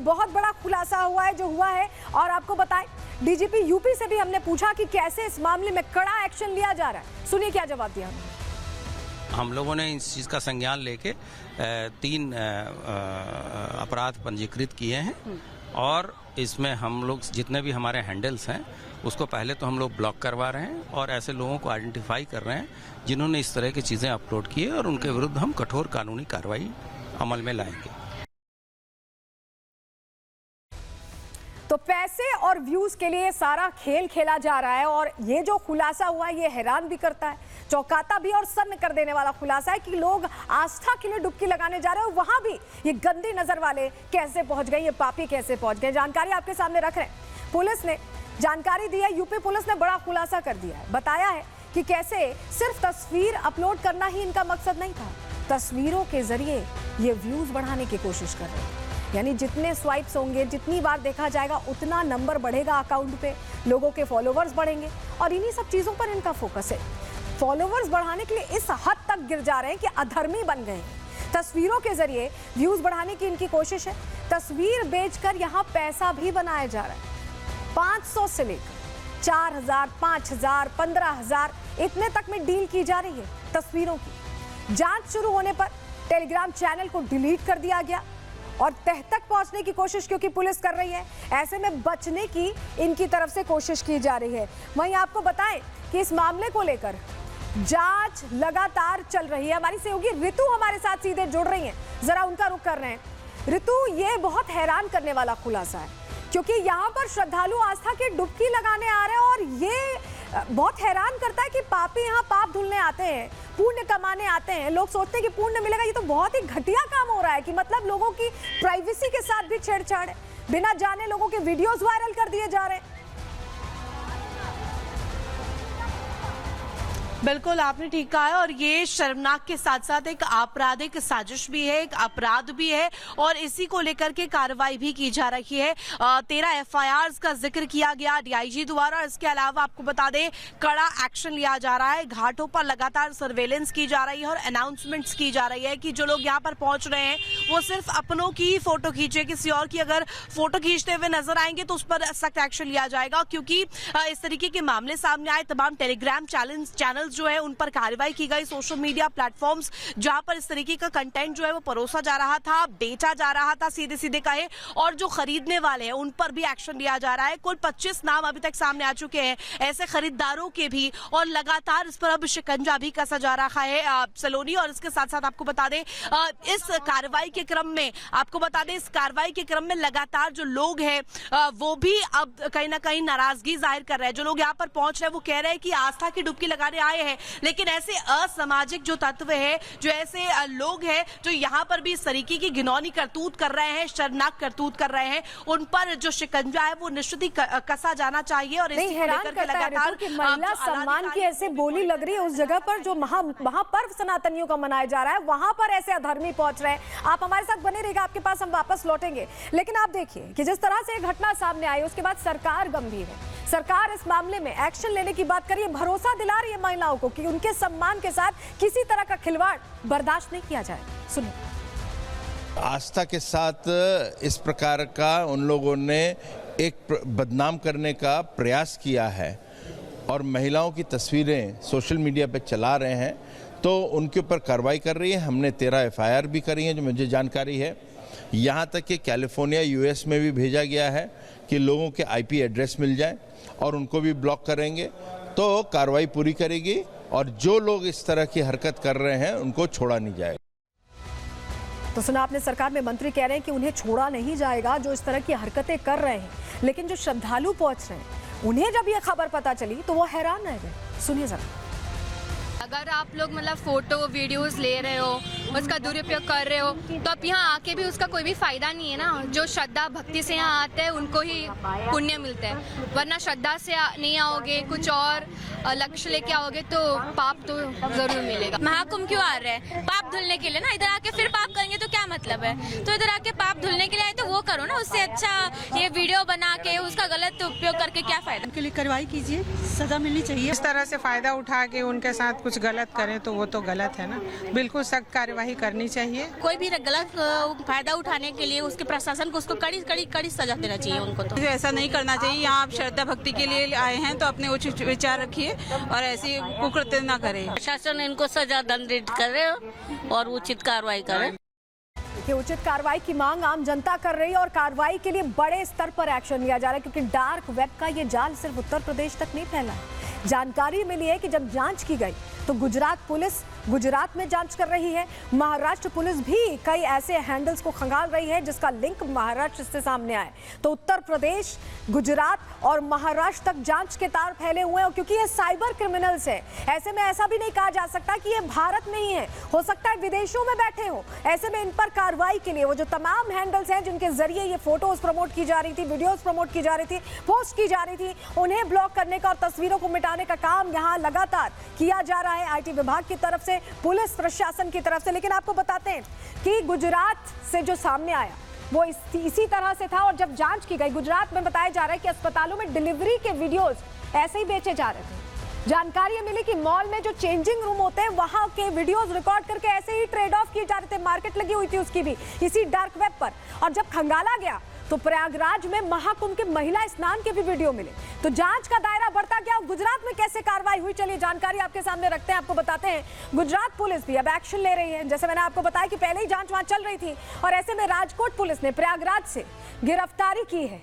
बहुत बड़ा खुलासा हुआ है जो हुआ है। और आपको बताएं, डीजीपी यूपी से भी हमने पूछा कि कैसे इस मामले में कड़ा एक्शन लिया जा रहा है। सुनिए क्या जवाब दिया उन्होंने। हम लोगों ने इस चीज़ का संज्ञान लेके 3 अपराध पंजीकृत किए हैं और इसमें हम लोग जितने भी हमारे हैंडल्स हैं उसको पहले तो हम लोग ब्लॉक करवा रहे हैं और ऐसे लोगों को आइडेंटिफाई कर रहे हैं जिन्होंने इस तरह की चीज़ें अपलोड की है और उनके विरुद्ध हम कठोर कानूनी कार्रवाई अमल में लाएंगे। तो पैसे और व्यूज के लिए सारा खेल खेला जा रहा है और ये जो खुलासा हुआ है ये हैरान भी करता है, चौंकाता भी और सन्न कर देने वाला खुलासा है कि लोग आस्था के लिए डुबकी लगाने जा रहे हैं। वहां भी ये गंदी नजर वाले कैसे पहुंच गए, ये पापी कैसे पहुंच गए, जानकारी आपके सामने रख रहे हैं। पुलिस ने जानकारी दी है, यूपी पुलिस ने बड़ा खुलासा कर दिया है, बताया है कि कैसे सिर्फ तस्वीर अपलोड करना ही इनका मकसद नहीं था, तस्वीरों के जरिए ये व्यूज बढ़ाने की कोशिश कर रहे हैं। यानी जितने स्वाइप्स होंगे, जितनी बार देखा जाएगा, उतना नंबर बढ़ेगा अकाउंट पे, लोगों के फॉलोवर्स बढ़ेंगे और इन्हीं सब चीजों पर इनका फोकस है। फॉलोवर्स बढ़ाने के लिए इस हद तक गिर जा रहे हैं कि अधर्मी बन गए हैं। तस्वीरों के जरिए व्यूज बढ़ाने की इनकी कोशिश है। तस्वीर बेचकर यहाँ पैसा भी बनाया जा रहा है। 500 से लेकर 4000, 5000, 15000 इतने तक में डील की जा रही है तस्वीरों की। जांच शुरू होने पर टेलीग्राम चैनल को डिलीट कर दिया गया और तह तक पहुंचने की कोशिश क्योंकि पुलिस कर रही है, ऐसे में बचने की इनकी तरफ से कोशिश की जा रही है। वहीं आपको बताएं कि इस मामले को लेकर जांच लगातार चल रही है। हमारी सहयोगी ऋतु हमारे साथ सीधे जुड़ रही हैं, जरा उनका रुख कर रहे हैं। ऋतु, ये बहुत हैरान करने वाला खुलासा है क्योंकि यहाँ पर श्रद्धालु आस्था की डुबकी लगाने आ रहे हैं और ये बहुत हैरान करता है कि पापी यहाँ पाप धुलने आते हैं, पुण्य कमाने आते हैं। लोग सोचते हैं कि पुण्य मिलेगा, ये तो बहुत ही घटिया काम हो रहा है कि मतलब लोगों की प्राइवेसी के साथ भी छेड़छाड़ है, बिना जाने लोगों के वीडियोस वायरल कर दिए जा रहे हैं। बिल्कुल, आपने ठीक कहा है और ये शर्मनाक के साथ साथ एक आपराधिक साजिश भी है, एक अपराध भी है और इसी को लेकर के कार्रवाई भी की जा रही है। 13 FIRs का जिक्र किया गया डीआईजी द्वारा। इसके अलावा आपको बता दें कड़ा एक्शन लिया जा रहा है, घाटों पर लगातार सर्वेलेंस की जा रही है और अनाउंसमेंट्स की जा रही है कि जो लोग यहाँ पर पहुंच रहे हैं वो सिर्फ अपनों की फोटो खींचे, किसी और की अगर फोटो खींचते हुए नजर आएंगे तो उस पर सख्त एक्शन लिया जाएगा। क्योंकि इस तरीके के मामले सामने आए, तमाम टेलीग्राम चैनल जो है उन पर कार्रवाई की गई, सोशल मीडिया प्लेटफॉर्म्स जहां पर इस तरीके का कंटेंट जो है वो परोसा जा रहा था, बेचा जा रहा था सीधे सीधे कहे, और जो खरीदने वाले हैं उन पर भी एक्शन लिया जा रहा है। कुल 25 नाम अभी तक सामने आ चुके हैं ऐसे खरीदारों के भी और लगातार इस पर अब शिकंजा भी कसा जा रहा है सलोनी। और इसके साथ साथ आपको बता दें इस कार्रवाई के क्रम में लगातार जो लोग हैं वो भी अब कहीं ना कहीं नाराजगी जाहिर कर रहे हैं। जो लोग यहाँ पर पहुंच रहे हैं वो कह रहे हैं कि आस्था की डुबकी लगाने आए हैं, लेकिन ऐसे असामाजिक जो तत्व है, जो ऐसे लोग हैं जो यहाँ पर भी इस तरीके की घिनौनी करतूत कर रहे हैं, शर्मनाक करतूत कर रहे हैं, उन पर जो शिकंजा है वो निश्चित ही कसा जाना चाहिए। और इसी को लेकर के लगातार महिला सम्मान की ऐसे बोली लग रही है उस जगह पर जो महापर्व सनातनियों का मनाया जा रहा है, वहां पर ऐसे अधर्मी पहुंच रहे हैं। आप हमारे साथ बने रहिएगा, आपके पास हम वापस लौटेंगे। लेकिन आप देखिए कि जिस तरह से घटना सामने आई उसके बाद सरकार गंभीर है। सरकार इस मामले में एक्शन लेने की बात करिए, भरोसा दिला रही है महिलाओं को कि उनके सम्मान के साथ किसी तरह का खिलवाड़ बर्दाश्त नहीं किया जाएगा। सुनिए। आस्था के साथ इस प्रकार का उन लोगों ने एक बदनाम करने का प्रयास किया है और महिलाओं की तस्वीरें सोशल मीडिया पे चला रहे हैं, तो उनके ऊपर कार्रवाई कर रही है। हमने 13 FIR भी करी हैं जो मुझे जानकारी है। यहाँ तक कि कैलिफोर्निया US में भी भेजा गया है कि लोगों के IP एड्रेस मिल जाए और उनको भी ब्लॉक करेंगे, तो कार्रवाई पूरी करेगी और जो लोग इस तरह की हरकत कर रहे हैं उनको छोड़ा नहीं जाएगा। तो सुना आपने, सरकार में मंत्री कह रहे हैं कि उन्हें छोड़ा नहीं जाएगा जो इस तरह की हरकतें कर रहे हैं। लेकिन जो श्रद्धालु पहुंच रहे हैं उन्हें जब यह खबर पता चली तो वो हैरान रह गए। सुनिए जरा। अगर आप लोग मतलब फोटो वीडियोस ले रहे हो, उसका दुरुपयोग कर रहे हो, तो अब यहाँ आके भी उसका कोई भी फायदा नहीं है ना। जो श्रद्धा भक्ति से यहाँ आते हैं उनको ही पुण्य मिलता है, वरना श्रद्धा से नहीं आओगे, कुछ और लक्ष्य लेके आओगे तो पाप तो जरूर मिलेगा। महाकुंभ क्यों आ रहे हैं? पाप धुलने के लिए ना। इधर आके फिर पाप करेंगे तो क्या मतलब है? तो इधर आके पाप धुलने के लिए आए तो वो करो ना, उससे अच्छा ये वीडियो बना के उसका गलत उपयोग करके क्या फायदा। उनके लिए कार्रवाई कीजिए, सजा मिलनी चाहिए। इस तरह से फायदा उठा के उनके साथ कुछ गलत करें तो वो तो गलत है ना। बिल्कुल सख्त कार्रवाई कार्यवाही करनी चाहिए। कोई भी गलत फायदा उठाने के लिए उसके प्रशासन को उसको कड़ी सजा देना चाहिए उनको। तो ऐसा नहीं करना चाहिए। यहाँ आप श्रद्धा भक्ति के लिए आए हैं तो अपने उचित विचार रखिए और ऐसी कुकृत्य न करें। प्रशासन इनको सजा दंडित करे और उचित कार्रवाई करे। कि उचित कार्रवाई की मांग आम जनता कर रही है और कार्रवाई के लिए बड़े स्तर पर एक्शन लिया जा रहा है, क्योंकि डार्क वेब का ये जाल सिर्फ उत्तर प्रदेश तक नहीं फैला है। जानकारी मिली है कि जब जांच की गई तो गुजरात पुलिस गुजरात में जांच कर रही है। महाराष्ट्र पुलिस भी कई ऐसे हैंडल्स को खंगाल रही है जिसका लिंक महाराष्ट्र से सामने आए। तो उत्तर प्रदेश, गुजरात और महाराष्ट्र तक जांच के तार फैले हुए हैं, क्योंकि ये साइबर क्रिमिनल्स है। ऐसे में ऐसा भी नहीं कहा जा सकता कि ये भारत में ही है, हो सकता है विदेशों में बैठे हो। ऐसे में इन पर कार्रवाई के लिए वो जो तमाम हैंडल्स हैं जिनके जरिए ये फोटोज प्रमोट की जा रही थी, वीडियोज प्रमोट की जा रही थी, पोस्ट की जा रही थी, उन्हें ब्लॉक करने का और तस्वीरों को मिटाने का काम यहाँ लगातार किया जा रहा है आईटी विभाग की तरफ से, पुलिस प्रशासन की तरफ से। लेकिन आपको बताते हैं कि गुजरात से जो सामने आया वो इसी तरह से था। और जब जांच की गई गुजरात में, बताया जा रहा है कि अस्पतालों में डिलीवरी के वीडियोस ऐसे ही बेचे जा रहे थे। जानकारी मिली कि मॉल में जो चेंजिंग रूम होते हैं वहां के वीडियोस रिकॉर्ड करके ऐसे ही ट्रेड ऑफ किए जा रहे थे। मार्केट लगी हुई थी उसकी भी इसी डार्क वेब पर। और जब खंगाला गया तो प्रयागराज में महाकुंभ के महिला स्नान के भी वीडियो मिले। तो जांच का दायरा बढ़ता गया। गुजरात में कैसे कार्रवाई हुई, चलिए जानकारी आपके सामने रखते हैं, आपको बताते हैं। गुजरात पुलिस भी अब एक्शन ले रही है। जैसे मैंने आपको बताया कि पहले ही जांच वहां चल रही थी और ऐसे में राजकोट पुलिस ने प्रयागराज से गिरफ्तारी की है।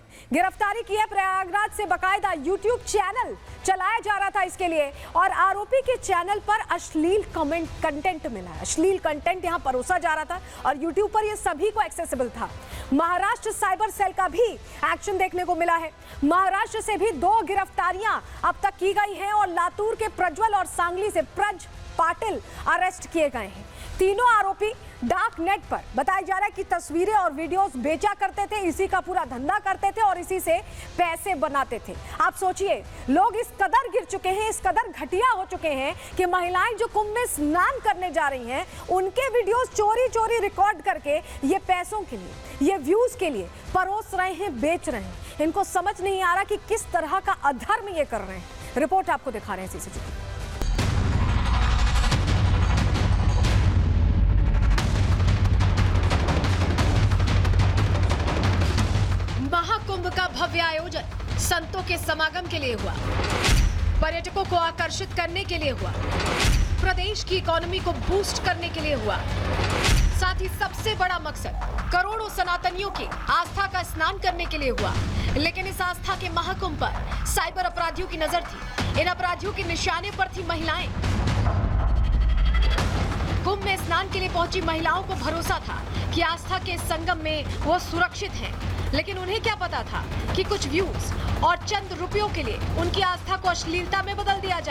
प्रयागराज से बाकायदा यूट्यूब चैनल चलाया जा रहा था इसके लिए, और आरोपी के चैनल पर अश्लील कंटेंट मिला है। अश्लील कंटेंट यहां परोसा जा रहा था और यूट्यूब पर यह सभी को एक्सेसिबल था। महाराष्ट्र साइबर सेल का भी एक्शन देखने को मिला है। महाराष्ट्र से भी 2 गिरफ्तारियां अब तक की गई हैं और लातूर के प्रज्वल और सांगली से प्रज पाटिल अरेस्ट किए गए हैं। तीनों आरोपी डार्क नेट पर बताया जा रहा है कि तस्वीरें और वीडियोस बेचा करते थे, इसी का पूरा धंधा करते थे और इसी से पैसे बनाते थे। आप सोचिए, लोग इस कदर गिर चुके हैं, इस कदर घटिया हो चुके हैं कि महिलाएं जो कुंभ में स्नान करने जा रही हैं उनके वीडियोस चोरी चोरी रिकॉर्ड करके ये पैसों के लिए, ये व्यूज के लिए परोस रहे हैं, बेच रहे हैं। इनको समझ नहीं आ रहा कि किस तरह का अधर्म ये कर रहे हैं। रिपोर्ट आपको दिखा रहे हैं सीसीटीवी। महाकुंभ का भव्य आयोजन संतों के समागम के लिए हुआ, पर्यटकों को आकर्षित करने के लिए हुआ, प्रदेश की इकोनॉमी को बूस्ट करने के लिए हुआ। साथ ही सबसे बड़ा मकसद करोड़ों सनातनियों की आस्था का स्नान करने के लिए हुआ। लेकिन इस आस्था के महाकुंभ पर साइबर अपराधियों की नजर थी। इन अपराधियों के निशाने पर थी महिलाएं। कुंभ में स्नान के लिए पहुंची महिलाओं को भरोसा था कि आस्था के संगम में वो सुरक्षित हैं, लेकिन उन्हें क्या पता था कि कुछ व्यूज और चंद रुपयों के लिए उनकी आस्था को अश्लीलता में बदल दिया जाए।